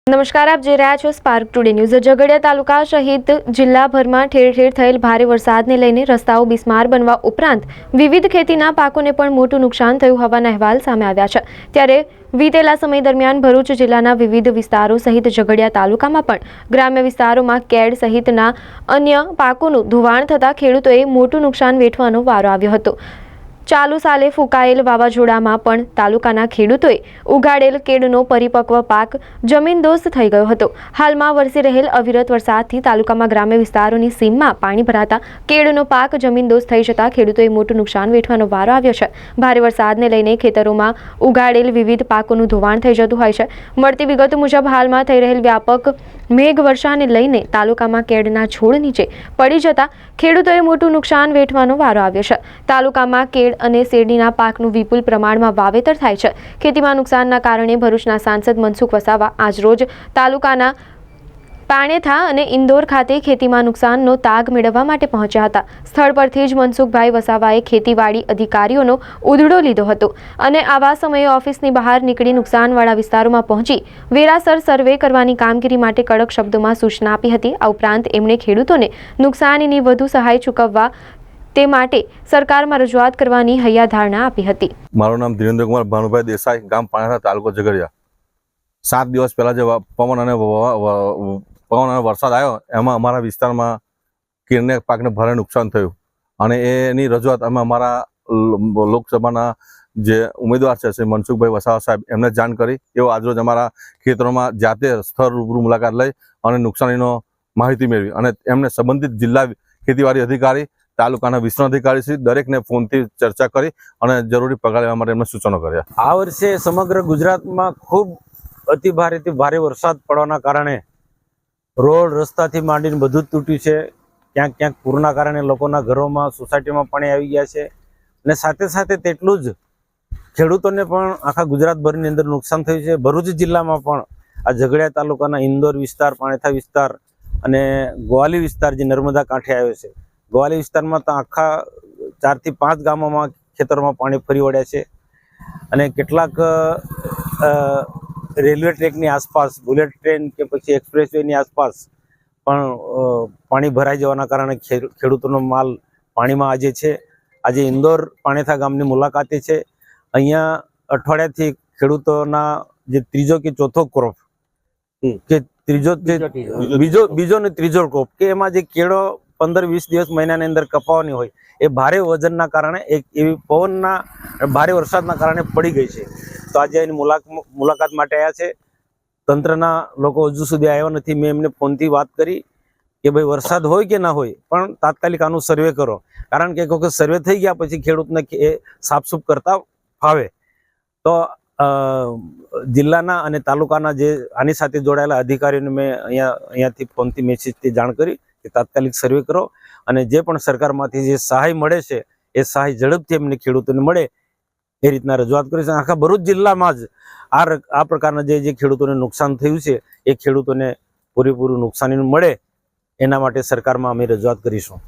નમસ્કાર, આપ જોઈ રહ્યા છો સ્પાર્ક ટુડે ન્યૂઝ। ઝઘડિયા તાલુકા સહિત જિલ્લાભરમાં ઠેર ઠેર થયેલ ભારે વરસાદને લઈને રસ્તાઓ બિસ્માર બનવા ઉપરાંત વિવિધ ખેતીના પાકોને પણ મોટું નુકસાન થયું હોવાના અહેવાલ સામે આવ્યા છે। ત્યારે વીતેલા સમય દરમિયાન ભરૂચ જિલ્લાના વિવિધ વિસ્તારો સહિત ઝઘડિયા તાલુકામાં પણ ગ્રામ્ય વિસ્તારોમાં કેળ સહિતના અન્ય પાકોનું ધોવાણ થતાં ખેડૂતોએ મોટું નુકસાન વેઠવાનો વારો આવ્યો હતો। ચાલુ સાલે ફૂંકાયેલ વાવાઝોડામાં પણ તાલુકાના ખેડૂતોએ ઉગાડેલ કેળનો પરિપક્વ પાક જમીનદોસ્ત થઈ ગયો હતો। હાલમાં વરસી રહેલ અવિરત વરસાદથી તાલુકામાં ગ્રામ્ય વિસ્તારોની સીમમાં પાણી ભરાતા કેળનો પાક જમીનદોસ્ત થઈ જતા ખેડૂતોએ મોટું નુકસાન વેઠવાનો વારો આવ્યો છે। ભારે વરસાદને લઈને ખેતરોમાં ઉગાડેલ વિવિધ પાકોનું ધોવાણ થઈ જતું હોય છે। મળતી વિગતો મુજબ હાલમાં થઈ રહેલ વ્યાપક મેઘવર્ષાને લઈને તાલુકામાં કેળના છોડ નીચે પડી જતા ખેડૂતોએ મોટું નુકસાન વેઠવાનો વારો આવ્યો છે। તાલુકામાં કેળ અને શેરડીના પાકનું વિપુલ પ્રમાણમાં વાવેતર થાય છે। ખેતીમાં નુકસાનના કારણે ભરૂચના સાંસદ મનસુખ વસાવા આજરોજ તાલુકાના પાણેથા અને ઇન્દોર ખાતે ખેતીમાં નુકસાનનો તાગ મેળવવા માટે પહોંચ્યા હતા। સ્થળ પરથી જ મનસુખભાઈ વસાવાએ ખેતીવાડી અધિકારીઓનો ઉધડો લીધો હતો અને આવા સમયે ઓફિસની બહાર નીકળી નુકસાનવાળા વિસ્તારોમાં પહોંચી વેરાસર સર્વે કરવાની કામગીરી માટે કડક શબ્દોમાં સૂચના આપી હતી। આ ઉપરાંત એમણે ખેડૂતોને નુકસાનીની વધુ સહાય ચૂકવવા તે માટે સરકારમાં રજૂઆત કરવાની હૈયાધારણા આપી હતી। મારું નામ ધીરેન્દ્રકુમાર ભાનુભાઈ દેસાઈ, ગામ પાણેથા, તાલુકો ઝઘડિયા। 7 દિવસ પહેલા જે પવન અને વરસાદ આવ્યો એમાં અમારા વિસ્તારમાં કેળને પાકને ભારે નુકસાન થયું અને એની રજૂઆત અમે અમારા લોકસભાના જે ઉમેદવાર છે શ્રી મનસુખભાઈ વસાવા સાહેબ એમને જાણ કરી। એવો આજરોજ અમારા ખેતરોમાં જાતે સ્થળ રૂબરૂ મુલાકાત લઈ અને નુકસાનીનો માહિતી મેળવી અને એમને સંબંધિત જિલ્લા ખેતીવાડી અધિકારી, તાલુકાના વિસ્તરણ અધિકારી શ્રી દરેકને ફોનથી ચર્ચા કરી અને જરૂરી પગલાં લેવા માટે એમને સૂચનો કર્યા। આ વર્ષે સમગ્ર ગુજરાતમાં ખૂબ અતિ ભારેથી ભારે વરસાદ પડવાના કારણે રોડ રસ્તાથી માંડીને બધું જ તૂટ્યું છે। ક્યાંક ક્યાંક પૂરના કારણે લોકોના ઘરોમાં, સોસાયટીમાં પાણી આવી ગયા છે અને સાથે સાથે તેટલું જ ખેડૂતોને પણ આખા ગુજરાતભરની અંદર નુકસાન થયું છે। ભરૂચ જિલ્લામાં પણ આ ઝઘડિયા તાલુકાના ઇન્દોર વિસ્તાર, પાણેથા વિસ્તાર અને ગોવાલી વિસ્તાર જે નર્મદા કાંઠે આવ્યો છે, ગોવાલી વિસ્તારમાં તો આખા 4 થી 5 ગામોમાં ખેતરોમાં પાણી ફરી વળ્યા છે અને કેટલાક રેલવે ટ્રેકની આસપાસ, બુલેટ ટ્રેન કે પછી એક્સપ્રેસવેની આસપાસ પણ પાણી ભરાઈ જવાના કારણે ખેડૂતોનો માલ પાણીમાં આજે છે। આજે ઇન્દોર પાણેથા ગામની મુલાકાતે છે। અહીંયા અઠવાડિયાથી ખેડૂતોના જે ત્રીજો કે ચોથો ક્રોપ કે બીજો ને ત્રીજો ક્રોપ કે એમાં જે કેળો 15-20 દિવસ મહિનાની અંદર કપાવાની હોય એ ભારે વજનના કારણે એવી પવનના ભારે વરસાદના કારણે પડી ગઈ છે। તો આજે એની મુલાકાત માટે આવ્યા છે। તંત્રના લોકો હજુ સુધી આવ્યા નથી। મેં એમને ફોનથી વાત કરી કે ભાઈ વરસાદ હોય કે ના હોય પણ તાત્કાલિક આનું સર્વે કરો, કારણ કે એક વખત સર્વે થઈ ગયા પછી ખેડૂતને એ સાફસૂફ કરતા ફાવે। તો જિલ્લાના અને તાલુકાના જે આની સાથે જોડાયેલા અધિકારીઓને મેં અહીંયાથી ફોનથી મેસેજથી જાણ કરી કે તાત્કાલિક સર્વે કરો અને જે પણ સરકારમાંથી જે સહાય મળે છે એ સહાય ઝડપથી એમને ખેડૂતોને મળે એ રીતના રજૂઆત કરી છે। આખા ભરૂચ જિલ્લામાં જ આ પ્રકારના જે ખેડૂતોને નુકસાન થયું છે એ ખેડૂતોને પૂરેપૂરું નુકસાની મળે એના માટે સરકારમાં અમે રજૂઆત કરીશું।